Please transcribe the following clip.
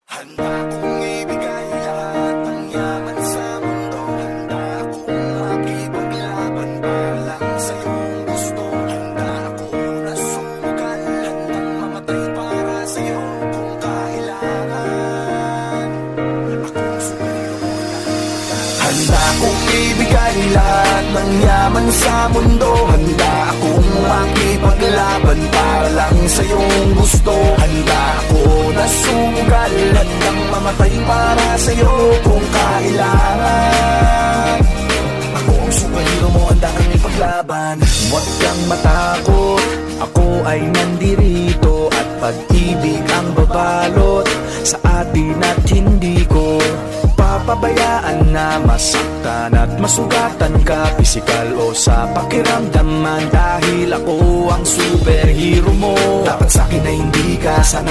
Handa kong ibigay lahat ng yaman sa mundo. Handa akong makipaglaban para lang sa iyong gusto. Handa ako na sumugal, handang mamatay para sa iyo kung kailangan. Akong superhero mo na. Handa kong ibigay lahat ng yaman sa mundo. Handa akong makipaglaban para lang sa iyong gusto. Handa ako na sumugal, handang mamatay para sa iyo kung kailangan. Ako ang superhero mo, handa kang ipaglaban. Huwag kang matakot, ako ay nandirito. At pag-ibig ang babalot sa atin at hindi ko papabayaan na masaktan at masugatan ka, pisikal o sa pakiramdaman. Dahil ako ang superhero mo, Dapat sa'kin na hindi ka, sana